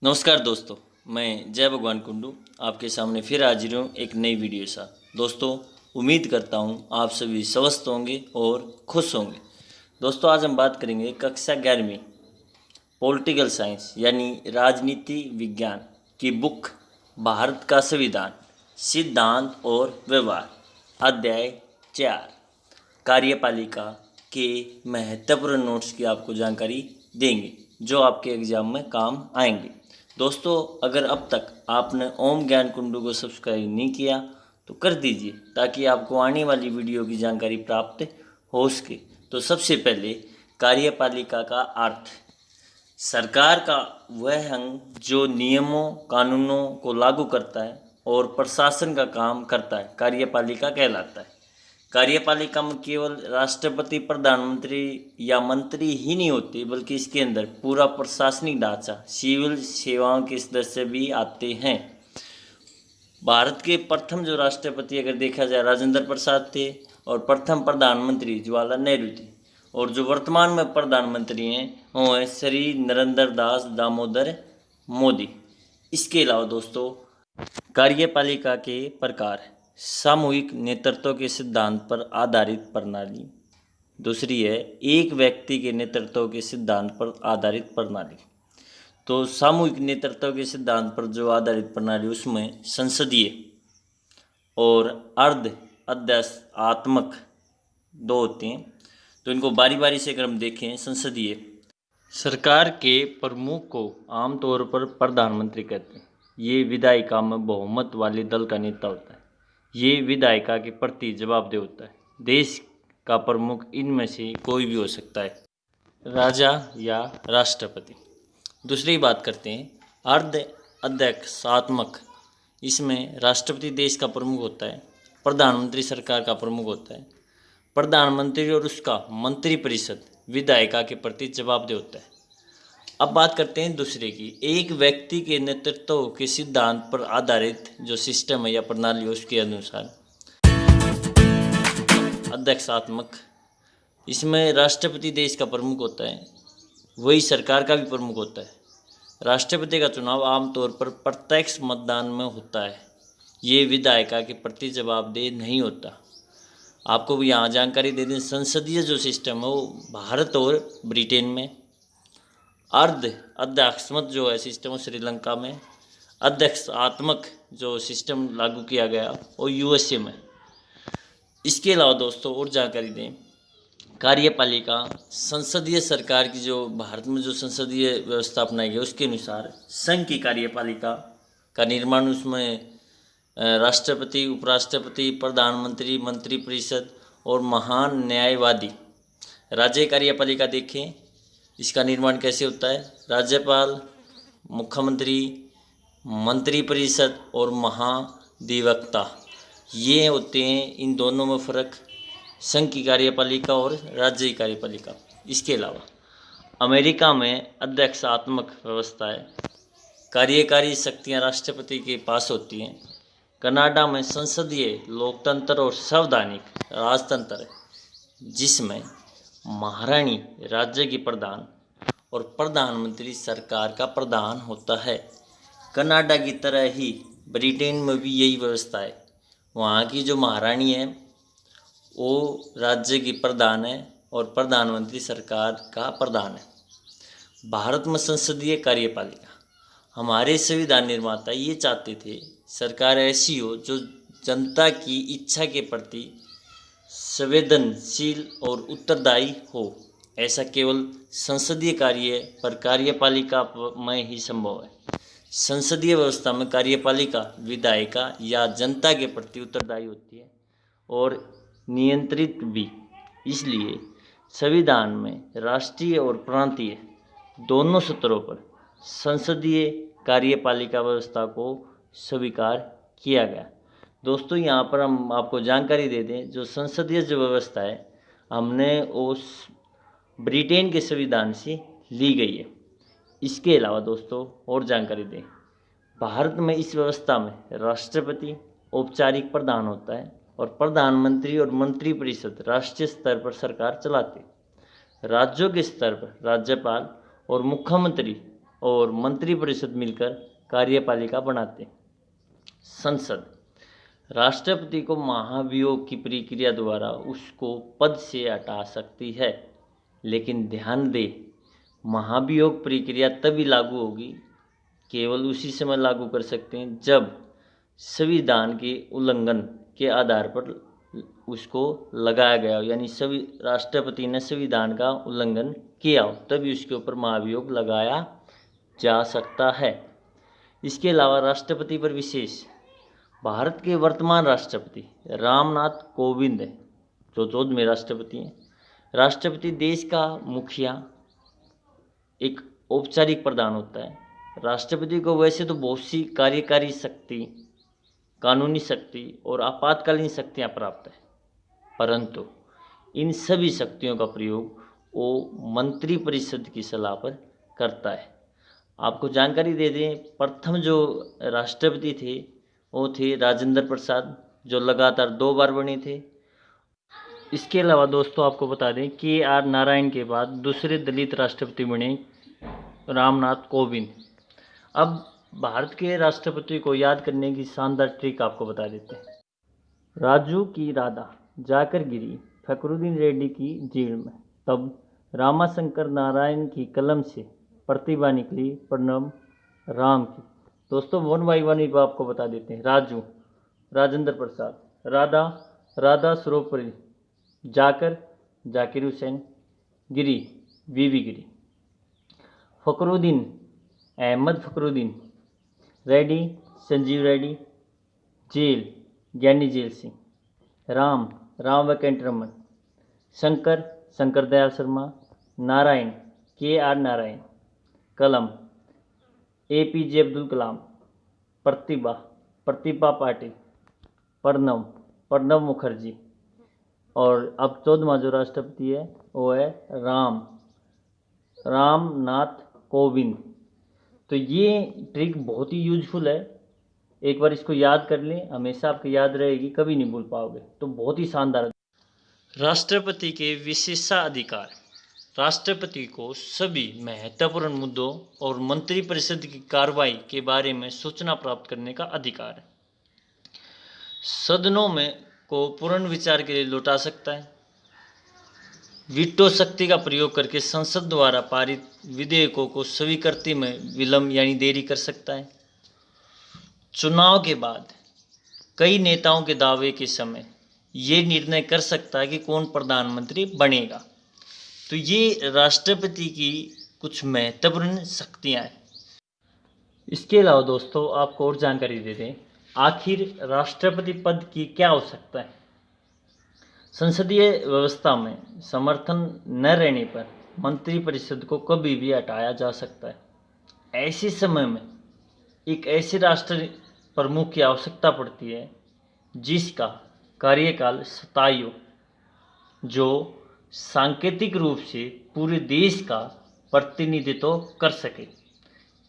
नमस्कार दोस्तों, मैं जय भगवान कुंडू आपके सामने फिर हाजिर हूँ एक नई वीडियो साथ। दोस्तों, उम्मीद करता हूँ आप सभी स्वस्थ होंगे और खुश होंगे। दोस्तों, आज हम बात करेंगे कक्षा 11वीं पॉलिटिकल साइंस यानी राजनीति विज्ञान की बुक भारत का संविधान, सिद्धांत और व्यवहार, अध्याय 4 कार्यपालिका के महत्वपूर्ण नोट्स की आपको जानकारी देंगे जो आपके एग्जाम में काम आएंगे। दोस्तों, अगर अब तक आपने ओम ज्ञान कुंडू को सब्सक्राइब नहीं किया तो कर दीजिए ताकि आपको आने वाली वीडियो की जानकारी प्राप्त हो सके। तो सबसे पहले कार्यपालिका का अर्थ सरकार का वह अंग जो नियमों कानूनों को लागू करता है और प्रशासन का काम करता है, कार्यपालिका कहलाता है। कार्यपालिका में केवल राष्ट्रपति, प्रधानमंत्री या मंत्री ही नहीं होते, बल्कि इसके अंदर पूरा प्रशासनिक ढांचा, सिविल सेवाओं के सदस्य भी आते हैं। भारत के प्रथम जो राष्ट्रपति अगर देखा जाए राजेंद्र प्रसाद थे और प्रथम प्रधानमंत्री जवाहरलाल नेहरू थे, और जो वर्तमान में प्रधानमंत्री हैं वो हैं श्री नरेंद्र दास दामोदर मोदी। इसके अलावा दोस्तों, कार्यपालिका के प्रकार: सामूहिक नेतृत्व के सिद्धांत पर आधारित प्रणाली। दूसरी है एक व्यक्ति के नेतृत्व के सिद्धांत पर आधारित प्रणाली। तो सामूहिक नेतृत्व के सिद्धांत पर जो आधारित प्रणाली, उसमें संसदीय और अर्ध अध्यात्मक दो होते हैं। तो इनको बारी बारी से अगर हम देखें, संसदीय, सरकार के प्रमुख को आमतौर पर प्रधानमंत्री कहते हैं। ये विधायिका में बहुमत वाले दल का नेता होता है। ये विधायिका के प्रति जवाबदेह होता है। देश का प्रमुख इनमें से कोई भी हो सकता है, राजा या राष्ट्रपति। दूसरी बात करते हैं अर्ध अध्यक्षात्मक। इसमें राष्ट्रपति देश का प्रमुख होता है, प्रधानमंत्री सरकार का प्रमुख होता है, प्रधानमंत्री और उसका मंत्रिपरिषद विधायिका के प्रति जवाबदेह होता है। अब बात करते हैं दूसरे की, एक व्यक्ति के नेतृत्व के सिद्धांत पर आधारित जो सिस्टम है या प्रणाली है, उसके अनुसार अध्यक्षात्मक। इसमें राष्ट्रपति देश का प्रमुख होता है, वही सरकार का भी प्रमुख होता है। राष्ट्रपति का चुनाव आमतौर पर प्रत्यक्ष मतदान में होता है। ये विधायिका के प्रति जवाबदेह नहीं होता। आपको यहाँ जानकारी दे दें, संसदीय जो सिस्टम है वो भारत और ब्रिटेन में, अर्ध अध्यक्षात्मक जो है सिस्टम वो श्रीलंका में, अध्यक्षात्मक जो सिस्टम लागू किया गया वो यूएसए में। इसके अलावा दोस्तों और जानकारी दें, कार्यपालिका संसदीय सरकार की जो भारत में जो संसदीय व्यवस्था अपनाई गई उसके अनुसार संघ की कार्यपालिका का निर्माण, उसमें राष्ट्रपति, उपराष्ट्रपति, प्रधानमंत्री, मंत्रिपरिषद और महान न्यायवादी। राज्य कार्यपालिका देखें, इसका निर्माण कैसे होता है, राज्यपाल, मुख्यमंत्री, मंत्रिपरिषद और महाधिवक्ता, ये होते हैं। इन दोनों में फ़र्क संघ की कार्यपालिका और राज्य की कार्यपालिका। इसके अलावा अमेरिका में अध्यक्षात्मक व्यवस्था है, कार्यकारी शक्तियां राष्ट्रपति के पास होती हैं। कनाडा में संसदीय लोकतंत्र और संवैधानिक राजतंत्र है, जिसमें महारानी राज्य की प्रधान और प्रधानमंत्री सरकार का प्रधान होता है। कनाडा की तरह ही ब्रिटेन में भी यही व्यवस्था है। वहाँ की जो महारानी है वो राज्य की प्रधान है और प्रधानमंत्री सरकार का प्रधान है। भारत में संसदीय कार्यपालिका, हमारे संविधान निर्माता ये चाहते थे सरकार ऐसी हो जो जनता की इच्छा के प्रति संवेदनशील और उत्तरदायी हो। ऐसा केवल संसदीय कार्य पर कार्यपालिका में ही संभव है। संसदीय व्यवस्था में कार्यपालिका विधायिका या जनता के प्रति उत्तरदायी होती है और नियंत्रित भी। इसलिए संविधान में राष्ट्रीय और प्रांतीय दोनों स्तरों पर संसदीय कार्यपालिका व्यवस्था को स्वीकार किया गया। दोस्तों, यहाँ पर हम आपको जानकारी दे दें, जो संसदीय जो व्यवस्था है हमने उस ब्रिटेन के संविधान से ली गई है। इसके अलावा दोस्तों और जानकारी दें, भारत में इस व्यवस्था में राष्ट्रपति औपचारिक प्रधान होता है और प्रधानमंत्री और मंत्रिपरिषद राष्ट्रीय स्तर पर सरकार चलाते। राज्यों के स्तर पर राज्यपाल और मुख्यमंत्री और मंत्रिपरिषद मिलकर कार्यपालिका बनाते हैं। संसद राष्ट्रपति को महाभियोग की प्रक्रिया द्वारा उसको पद से हटा सकती है, लेकिन ध्यान दें, महाभियोग प्रक्रिया तभी लागू होगी, केवल उसी समय लागू कर सकते हैं जब संविधान के उल्लंघन के आधार पर उसको लगाया गया हो, यानी सभी राष्ट्रपति ने संविधान का उल्लंघन किया हो, तभी उसके ऊपर महाभियोग लगाया जा सकता है। इसके अलावा राष्ट्रपति पर विशेष भारत के वर्तमान राष्ट्रपति रामनाथ कोविंद है, जो 14वें राष्ट्रपति हैं। राष्ट्रपति देश का मुखिया एक औपचारिक प्रधान होता है। राष्ट्रपति को वैसे तो बहुत सी कार्यकारी शक्ति, कानूनी शक्ति और आपातकालीन शक्तियां प्राप्त है, परंतु इन सभी शक्तियों का प्रयोग वो मंत्रिपरिषद की सलाह पर करता है। आपको जानकारी दे दें, प्रथम जो राष्ट्रपति थे वो थे राजेंद्र प्रसाद, जो लगातार 2 बार बने थे। इसके अलावा दोस्तों आपको बता दें KR नारायण के बाद दूसरे दलित राष्ट्रपति बने रामनाथ कोविंद। अब भारत के राष्ट्रपति को याद करने की शानदार ट्रिक आपको बता देते हैं। राजू की राधा जाकर गिरी फखरुद्दीन रेड्डी की जेल में, तब रामाशंकर नारायण की कलम से प्रतिभा निकली प्रणब राम की। दोस्तों 1 बाई 1 आपको बता देते हैं। राजू राजेंद्र प्रसाद, राधा राधा सर्वोपरि, जाकर जाकिर हुसैन, गिरी बीवी गिरी, फखरुद्दीन अहमद फखरुद्दीन, रेड्डी संजीव रेड्डी, जेल ज्ञानी जेल सिंह, राम राम वेंकटरमन, शंकर शंकर दयाल शर्मा, नारायण KR नारायण, कलम APJ अब्दुल कलाम, प्रतिभा प्रतिभा पाटिल, प्रणब मुखर्जी, और अब 14वां जो राष्ट्रपति है वो है रामनाथ कोविंद। तो ये ट्रिक बहुत ही यूजफुल है, एक बार इसको याद कर लें, हमेशा आपको याद रहेगी, कभी नहीं भूल पाओगे। तो बहुत ही शानदार। राष्ट्रपति के विशेषाधिकार राष्ट्रपति को सभी महत्वपूर्ण मुद्दों और मंत्रिपरिषद की कार्रवाई के बारे में सूचना प्राप्त करने का अधिकार है। सदनों में को पुनर्विचार के लिए लौटा सकता है। वीटो शक्ति का प्रयोग करके संसद द्वारा पारित विधेयकों को स्वीकृति में विलंब यानी देरी कर सकता है। चुनाव के बाद कई नेताओं के दावे के समय ये निर्णय कर सकता है कि कौन प्रधानमंत्री बनेगा। तो ये राष्ट्रपति की कुछ महत्वपूर्ण शक्तियाँ हैं। इसके अलावा दोस्तों आपको और जानकारी दे दें, आखिर राष्ट्रपति पद की क्या आवश्यकता है। संसदीय व्यवस्था में समर्थन न रहने पर मंत्रिपरिषद को कभी भी हटाया जा सकता है। ऐसे समय में एक ऐसे राष्ट्र प्रमुख की आवश्यकता पड़ती है जिसका कार्यकाल स्थायी हो, जो सांकेतिक रूप से पूरे देश का प्रतिनिधित्व कर सके।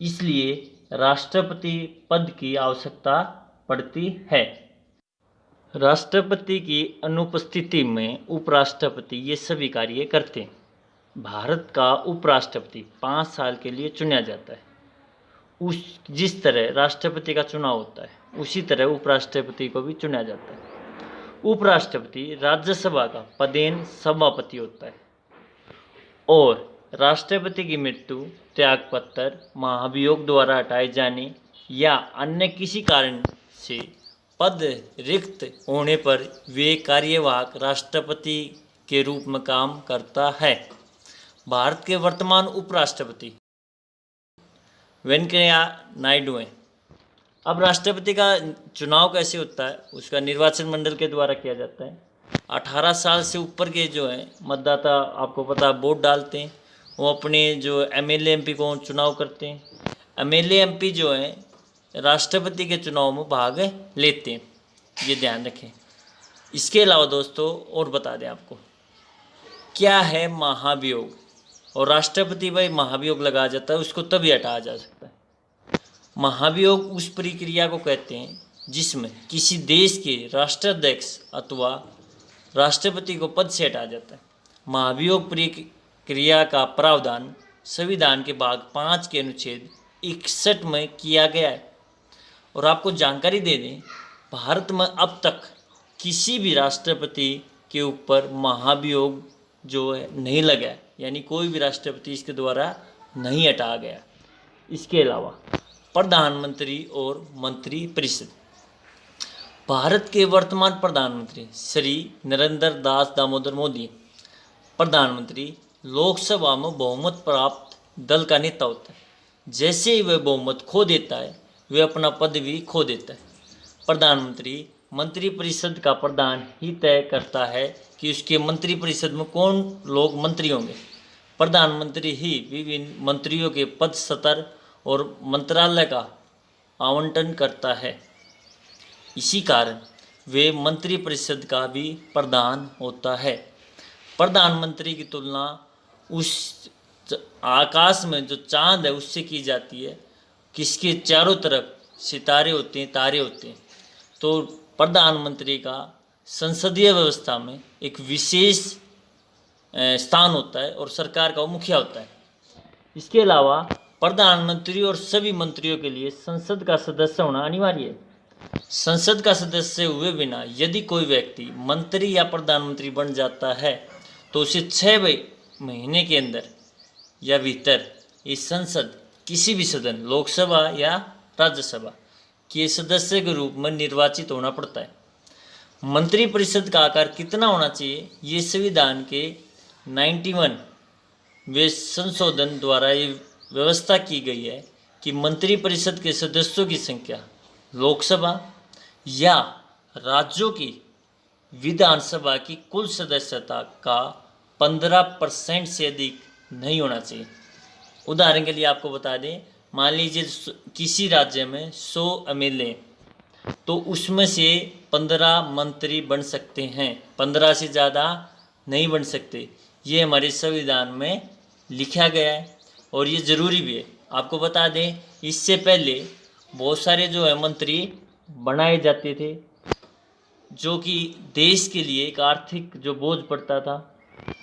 इसलिए राष्ट्रपति पद की आवश्यकता पड़ती है। राष्ट्रपति की अनुपस्थिति में उपराष्ट्रपति ये सभी कार्य करते हैं। भारत का उपराष्ट्रपति 5 साल के लिए चुना जाता है। जिस तरह राष्ट्रपति का चुनाव होता है उसी तरह उपराष्ट्रपति को भी चुना जाता है। उपराष्ट्रपति राज्यसभा का पदेन सभापति होता है और राष्ट्रपति की मृत्यु, त्यागपत्र, महाभियोग द्वारा हटाए जाने या अन्य किसी कारण से पद रिक्त होने पर वे कार्यवाहक राष्ट्रपति के रूप में काम करता है। भारत के वर्तमान उपराष्ट्रपति वेंकैया नायडू हैं। अब राष्ट्रपति का चुनाव कैसे होता है, उसका निर्वाचन मंडल के द्वारा किया जाता है। 18 साल से ऊपर के जो हैं मतदाता, आपको पता है, वोट डालते हैं। वो अपने जो MLA MP को चुनाव करते हैं। MLA MP जो हैं राष्ट्रपति के चुनाव में भाग लेते हैं, ये ध्यान रखें। इसके अलावा दोस्तों और बता दें आपको क्या है महाभियोग, और राष्ट्रपति भाई महाभियोग लगाया जाता है, उसको तभी हटाया जा सकता है। महाभियोग उस प्रक्रिया को कहते हैं जिसमें किसी देश के राष्ट्राध्यक्ष अथवा राष्ट्रपति को पद से हटाया जाता है। महाभियोग प्रक्रिया का प्रावधान संविधान के भाग 5 के अनुच्छेद 61 में किया गया है। और आपको जानकारी दे दें, भारत में अब तक किसी भी राष्ट्रपति के ऊपर महाभियोग जो है नहीं लगा है, यानी कोई भी राष्ट्रपति इसके द्वारा नहीं हटाया गया। इसके अलावा प्रधानमंत्री और मंत्री परिषद, भारत के वर्तमान प्रधानमंत्री श्री नरेंद्र दास दामोदर मोदी प्रधानमंत्री लोकसभा में बहुमत प्राप्त दल का नेता होता है। जैसे ही वह बहुमत खो देता है, वह अपना पद भी खो देता है। प्रधानमंत्री मंत्रिपरिषद का प्रधान ही तय करता है कि उसके मंत्रिपरिषद में कौन लोग मंत्री होंगे। प्रधानमंत्री ही विभिन्न मंत्रियों के पद स्तर और मंत्रालय का आवंटन करता है। इसी कारण वे मंत्रिपरिषद का भी प्रधान होता है। प्रधानमंत्री की तुलना उस आकाश में जो चांद है उससे की जाती है, किसके चारों तरफ सितारे होते हैं, तारे होते हैं। तो प्रधानमंत्री का संसदीय व्यवस्था में एक विशेष स्थान होता है और सरकार का वो मुखिया होता है। इसके अलावा प्रधानमंत्री और सभी मंत्रियों के लिए संसद का सदस्य होना अनिवार्य है। संसद का सदस्य हुए बिना यदि कोई व्यक्ति मंत्री या प्रधानमंत्री बन जाता है तो उसे 6 महीने के अंदर या भीतर इस संसद किसी भी सदन, लोकसभा या राज्यसभा के सदस्य के रूप में निर्वाचित होना पड़ता है। मंत्रिपरिषद का आकार कितना होना चाहिए, ये संविधान के 91वें संशोधन द्वारा ये व्यवस्था की गई है कि मंत्रिपरिषद के सदस्यों की संख्या लोकसभा या राज्यों की विधानसभा की कुल सदस्यता का 15% से अधिक नहीं होना चाहिए। उदाहरण के लिए आपको बता दें, मान लीजिए किसी राज्य में 100 एमएलए, तो उसमें से 15 मंत्री बन सकते हैं, 15 से ज़्यादा नहीं बन सकते। ये हमारे संविधान में लिखा गया है और ये ज़रूरी भी है। आपको बता दें, इससे पहले बहुत सारे जो है मंत्री बनाए जाते थे, जो कि देश के लिए एक आर्थिक जो बोझ पड़ता था।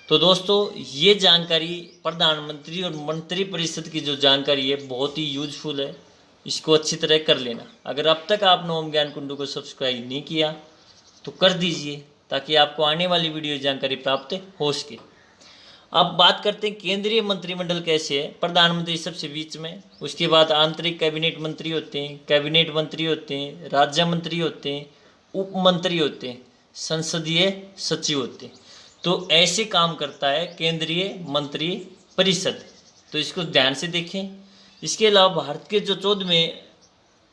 तो दोस्तों, ये जानकारी प्रधानमंत्री और मंत्रिपरिषद की जो जानकारी है बहुत ही यूजफुल है, इसको अच्छी तरह कर लेना। अगर अब तक आपने ओम ज्ञान कुंडू को सब्सक्राइब नहीं किया तो कर दीजिए, ताकि आपको आने वाली वीडियो जानकारी प्राप्त हो सके। अब बात करते हैं केंद्रीय मंत्रिमंडल कैसे है। प्रधानमंत्री सबसे बीच में, उसके बाद आंतरिक कैबिनेट मंत्री होते हैं, कैबिनेट मंत्री होते हैं, राज्य मंत्री होते हैं, उप मंत्री होते हैं, संसदीय सचिव होते हैं। तो ऐसे काम करता है केंद्रीय मंत्री परिषद। तो इसको ध्यान से देखें। इसके अलावा भारत के जो 14वें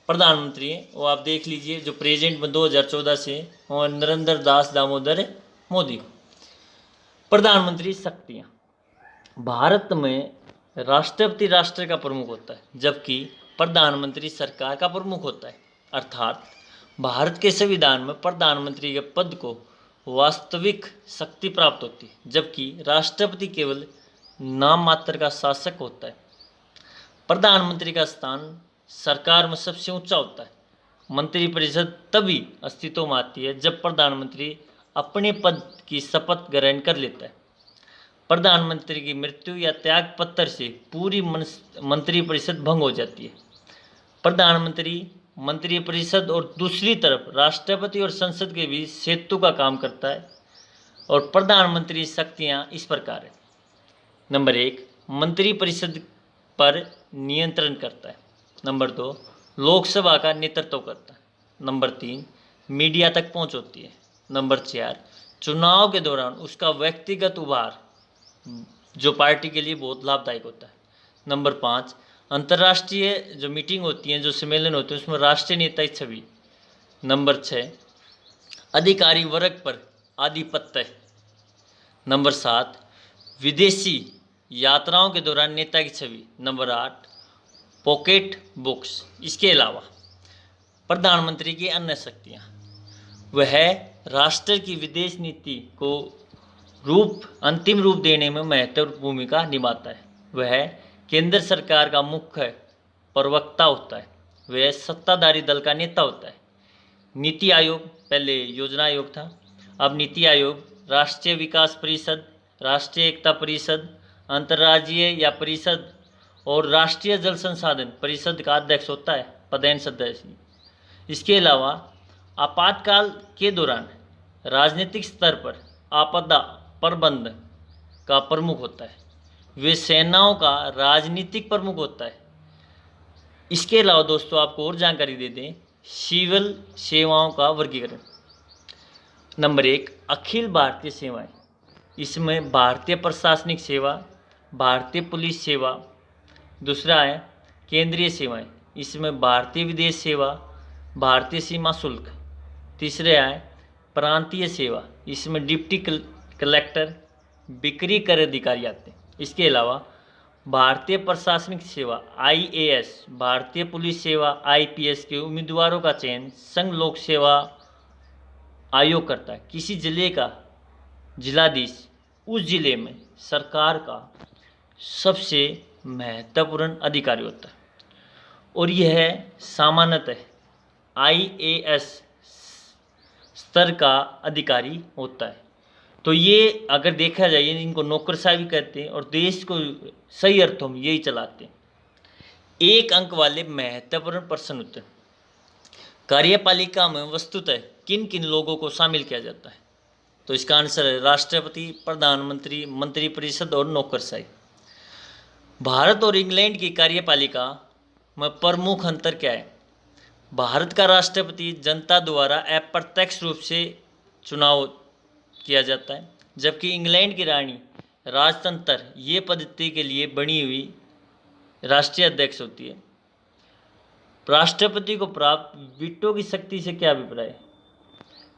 प्रधानमंत्री हैं वो आप देख लीजिए, जो प्रेजेंट में 2014 से, और नरेंद्र दास दामोदर मोदी। प्रधानमंत्री शक्तियाँ, भारत में राष्ट्रपति राष्ट्र का प्रमुख होता है, जबकि प्रधानमंत्री सरकार का प्रमुख होता है। अर्थात भारत के संविधान में प्रधानमंत्री के पद को वास्तविक शक्ति प्राप्त होती है, जबकि राष्ट्रपति केवल नाम मात्र का शासक होता है। प्रधानमंत्री का स्थान सरकार में सबसे ऊंचा होता है। मंत्रिपरिषद तभी अस्तित्व में आती है जब प्रधानमंत्री अपने पद की शपथ ग्रहण कर लेता है। प्रधानमंत्री की मृत्यु या त्याग पत्र से पूरी मंत्रिपरिषद भंग हो जाती है। प्रधानमंत्री मंत्रिपरिषद और दूसरी तरफ राष्ट्रपति और संसद के बीच सेतु का काम करता है। और प्रधानमंत्री शक्तियां इस प्रकार है। नंबर 1, मंत्रिपरिषद पर नियंत्रण करता है। नंबर 2, लोकसभा का नेतृत्व करता है। नंबर 3, मीडिया तक पहुंच होती है। नंबर 4, चुनाव के दौरान उसका व्यक्तिगत उभार जो पार्टी के लिए बहुत लाभदायक होता है। नंबर 5, अंतर्राष्ट्रीय जो मीटिंग होती हैं, जो सम्मेलन होते हैं, उसमें राष्ट्रीय नेता की छवि। नंबर 6, अधिकारी वर्ग पर आधिपत्य है। नंबर 7, विदेशी यात्राओं के दौरान नेता की छवि। Number 8, pocket books. इसके अलावा प्रधानमंत्री की अन्य शक्तियाँ, वह राष्ट्र की विदेश नीति को अंतिम रूप देने में महत्वपूर्ण भूमिका निभाता है। वह केंद्र सरकार का मुख्य प्रवक्ता होता है। वह सत्ताधारी दल का नेता होता है। नीति आयोग, पहले योजना आयोग था, अब नीति आयोग, राष्ट्रीय विकास परिषद, राष्ट्रीय एकता परिषद, अंतर्राज्यीय या परिषद और राष्ट्रीय जल संसाधन परिषद का अध्यक्ष होता है, पदेन सदस्य। इसके अलावा आपातकाल के दौरान राजनीतिक स्तर पर आपदा प्रबंध का प्रमुख होता है, वे सेनाओं का राजनीतिक प्रमुख होता है। इसके अलावा दोस्तों आपको और जानकारी दे दें, सिविल सेवाओं का वर्गीकरण। नंबर 1, अखिल भारतीय सेवाएं। इसमें भारतीय प्रशासनिक सेवा, भारतीय पुलिस सेवा। दूसरा है केंद्रीय सेवाएं, इसमें भारतीय विदेश सेवा, भारतीय सीमा शुल्क। तीसरे है प्रांतीय सेवा, इसमें डिप्टी कलेक्टर, बिक्री कर अधिकारी आते हैं। इसके अलावा भारतीय प्रशासनिक सेवा IAS, भारतीय पुलिस सेवा IPS के उम्मीदवारों का चयन संघ लोक सेवा आयोग करता है। किसी जिले का जिलाधीश उस जिले में सरकार का सबसे महत्वपूर्ण अधिकारी होता है और यह सामान्यतः IAS स्तर का अधिकारी होता है। तो ये अगर देखा जाए इनको नौकरशाही भी कहते हैं और देश को सही अर्थों में यही चलाते हैं। 1 अंक वाले महत्वपूर्ण प्रश्न उत्तर। कार्यपालिका में वस्तुतः किन किन लोगों को शामिल किया जाता है? तो इसका आंसर है राष्ट्रपति, प्रधानमंत्री, मंत्रिपरिषद और नौकरशाही। भारत और इंग्लैंड की कार्यपालिका में प्रमुख अंतर क्या है? भारत का राष्ट्रपति जनता द्वारा अप्रत्यक्ष रूप से चुनाव किया जाता है, जबकि इंग्लैंड की रानी राजतंत्र ये पद्धति के लिए बनी हुई राष्ट्रीय अध्यक्ष होती है। राष्ट्रपति को प्राप्त वीटो की शक्ति से क्या अभिप्राय है?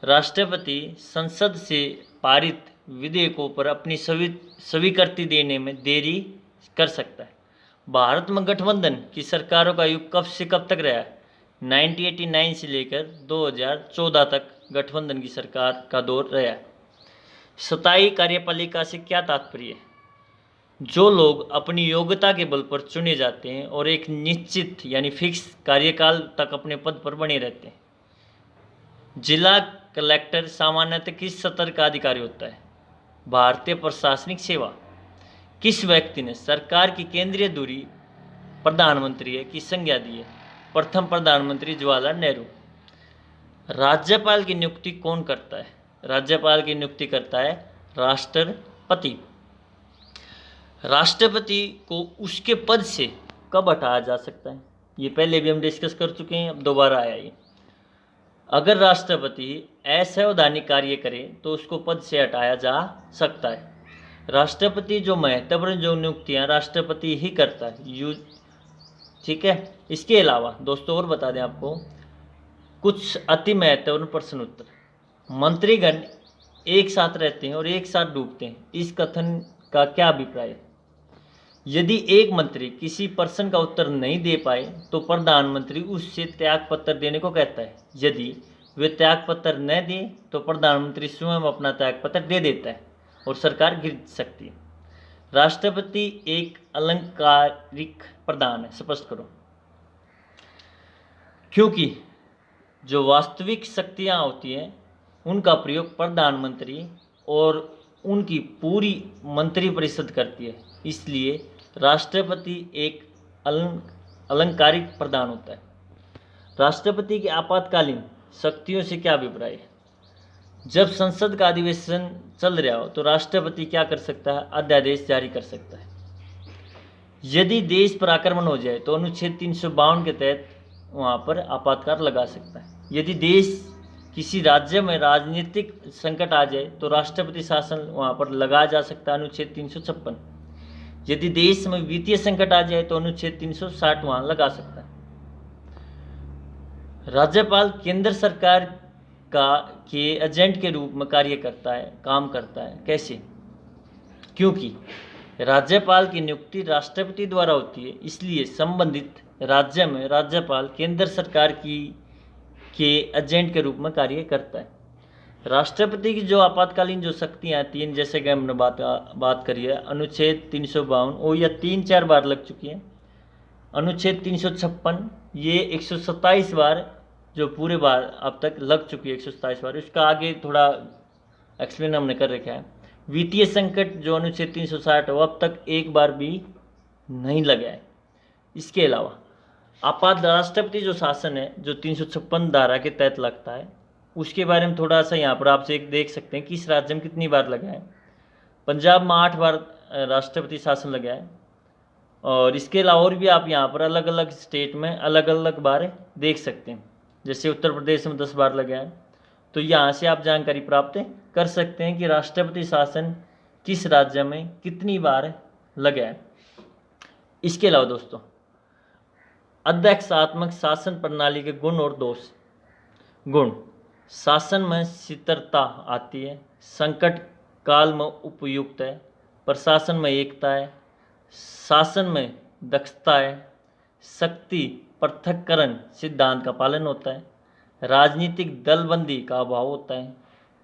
राष्ट्रपति संसद से पारित विधेयकों पर अपनी स्वीकृति देने में देरी कर सकता है। भारत में गठबंधन की सरकारों का युग कब से कब तक रहा है? 1989 से लेकर 2014 तक गठबंधन की सरकार का दौर रहा है। स्थायी कार्यपालिका से क्या तात्पर्य है? जो लोग अपनी योग्यता के बल पर चुने जाते हैं और एक निश्चित यानी फिक्स कार्यकाल तक अपने पद पर बने रहते हैं। जिला कलेक्टर सामान्यतः किस स्तर का अधिकारी होता है? भारतीय प्रशासनिक सेवा। किस व्यक्ति ने सरकार की केंद्रीय धुरी प्रधानमंत्री की संज्ञा दी है? प्रथम प्रधानमंत्री जवाहरलाल नेहरू। राज्यपाल की नियुक्ति कौन करता है? राज्यपाल की नियुक्ति करता है राष्ट्रपति। राष्ट्रपति को उसके पद से कब हटाया जा सकता है? ये पहले भी हम डिस्कस कर चुके हैं, अब दोबारा आया ये। अगर राष्ट्रपति असंवैधानिक कार्य करे तो उसको पद से हटाया जा सकता है। राष्ट्रपति जो महत्वपूर्ण जो नियुक्तियां राष्ट्रपति ही करता है, ठीक है। इसके अलावा दोस्तों और बता दें आपको कुछ अति महत्वपूर्ण प्रश्न उत्तर। मंत्रीगण एक साथ रहते हैं और एक साथ डूबते हैं, इस कथन का क्या अभिप्राय है? यदि एक मंत्री किसी प्रश्न का उत्तर नहीं दे पाए तो प्रधानमंत्री उससे त्यागपत्र देने को कहता है। यदि वे त्यागपत्र न दें तो प्रधानमंत्री स्वयं अपना त्यागपत्र दे देता है और सरकार गिर सकती है। राष्ट्रपति एक अलंकारिक प्रधान है, स्पष्ट करो। क्योंकि जो वास्तविक शक्तियाँ होती हैं उनका प्रयोग प्रधानमंत्री और उनकी पूरी मंत्रिपरिषद करती है, इसलिए राष्ट्रपति एक अलंकारिक प्रधान होता है। राष्ट्रपति की आपातकालीन शक्तियों से क्या अभिप्राय है? जब संसद का अधिवेशन चल रहा हो तो राष्ट्रपति क्या कर सकता है? अध्यादेश जारी कर सकता है। यदि देश पर आक्रमण हो जाए तो अनुच्छेद 352 के तहत वहाँ पर आपातकाल लगा सकता है। यदि देश किसी राज्य में राजनीतिक संकट आ जाए तो राष्ट्रपति शासन वहाँ पर लगाया जा सकता है, अनुच्छेद 356। यदि देश में वित्तीय संकट आ जाए तो अनुच्छेद 360 वहाँ लगा सकता है। राज्यपाल केंद्र सरकार के एजेंट के रूप में कार्य करता है, काम करता है। कैसे? क्योंकि राज्यपाल की नियुक्ति राष्ट्रपति द्वारा होती है, इसलिए संबंधित राज्य में राज्यपाल केंद्र सरकार के एजेंट के रूप में कार्य करता है। राष्ट्रपति की जो आपातकालीन जो शक्तियाँ आती हैं, जैसे कि हमने बात करी है अनुच्छेद 352, वो यह 3-4 बार लग चुकी है। अनुच्छेद 356 ये 127 बार जो पूरे बार अब तक लग चुकी है, 127 बार। इसका आगे थोड़ा एक्सप्लेन हमने कर रखा है। वित्तीय संकट जो अनुच्छेद 360 वो अब तक एक बार भी नहीं लगा है। इसके अलावा आपात राष्ट्रपति जो शासन है जो 356 धारा के तहत लगता है, उसके बारे में थोड़ा सा यहाँ पर आपसे एक देख सकते हैं कि इस राज्य में कितनी बार लगा है। पंजाब में 8 बार राष्ट्रपति शासन लगा है, और इसके अलावा और भी आप यहाँ पर अलग अलग स्टेट में अलग अलग बार देख सकते हैं। जैसे उत्तर प्रदेश में 10 बार लगा है। तो यहाँ से आप जानकारी प्राप्त कर सकते हैं कि राष्ट्रपति शासन किस राज्य में कितनी बार लगा है। इसके अलावा दोस्तों, अध्यक्षात्मक शासन प्रणाली के गुण और दोष। गुण: शासन में स्थिरता आती है, संकट काल में उपयुक्त है, प्रशासन में एकता है, शासन में दक्षता है, शक्ति पृथक्करण सिद्धांत का पालन होता है, राजनीतिक दलबंदी का अभाव होता है,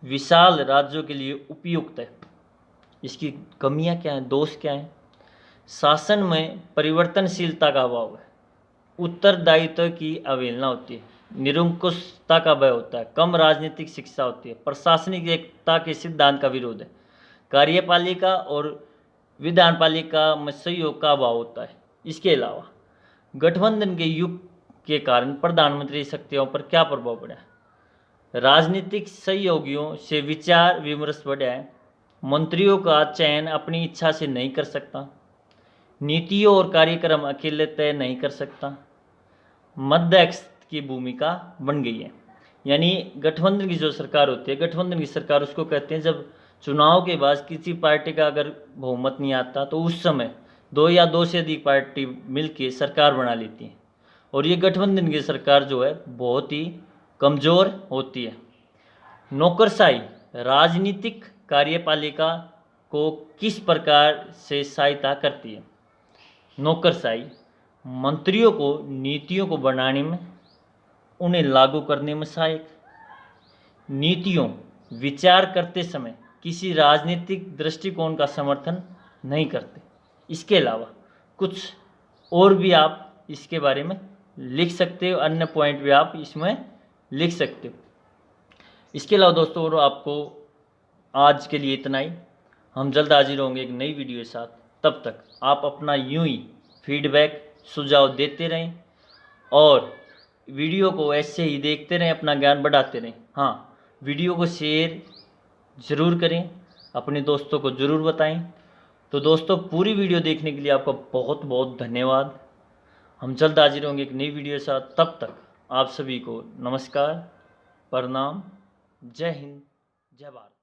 विशाल राज्यों के लिए उपयुक्त है। इसकी कमियां क्या हैं, दोष क्या हैं? शासन में परिवर्तनशीलता का अभाव है, उत्तरदायित्व की अवहेलना होती है, निरंकुशता का भय होता है, कम राजनीतिक शिक्षा होती है, प्रशासनिक एकता के सिद्धांत का विरोध है, कार्यपालिका और विधानपालिका में सहयोग का अभाव होता है। इसके अलावा गठबंधन के युग के कारण प्रधानमंत्री शक्तियों पर क्या प्रभाव पड़ा है? राजनीतिक सहयोगियों से विचार विमर्श बढ़ा है, मंत्रियों का चयन अपनी इच्छा से नहीं कर सकता, नीतियों और कार्यक्रम अकेले तय नहीं कर सकता, मध्यस्थ की भूमिका बन गई है। यानी गठबंधन की जो सरकार होती है, गठबंधन की सरकार उसको कहते हैं जब चुनाव के बाद किसी पार्टी का अगर बहुमत नहीं आता तो उस समय 2 या 2 से अधिक पार्टी मिलकर सरकार बना लेती है, और ये गठबंधन की सरकार जो है बहुत ही कमज़ोर होती है। नौकरशाही राजनीतिक कार्यपालिका को किस प्रकार से सहायता करती है? नौकरशाही मंत्रियों को नीतियों को बनाने में, उन्हें लागू करने में सहायक, नीतियों विचार करते समय किसी राजनीतिक दृष्टिकोण का समर्थन नहीं करते। इसके अलावा कुछ और भी आप इसके बारे में लिख सकते हो, अन्य पॉइंट भी आप इसमें लिख सकते हो। इसके अलावा दोस्तों और आपको आज के लिए इतना ही। हम जल्द हाजिर होंगे एक नई वीडियो के साथ। तब तक आप अपना यूं ही फीडबैक सुझाव देते रहें और वीडियो को ऐसे ही देखते रहें, अपना ज्ञान बढ़ाते रहें। हाँ, वीडियो को शेयर ज़रूर करें, अपने दोस्तों को ज़रूर बताएं। तो दोस्तों पूरी वीडियो देखने के लिए आपका बहुत बहुत धन्यवाद। हम जल्द हाजिर होंगे एक नई वीडियो के साथ। तब तक आप सभी को नमस्कार, प्रणाम, जय हिंद, जय भारत।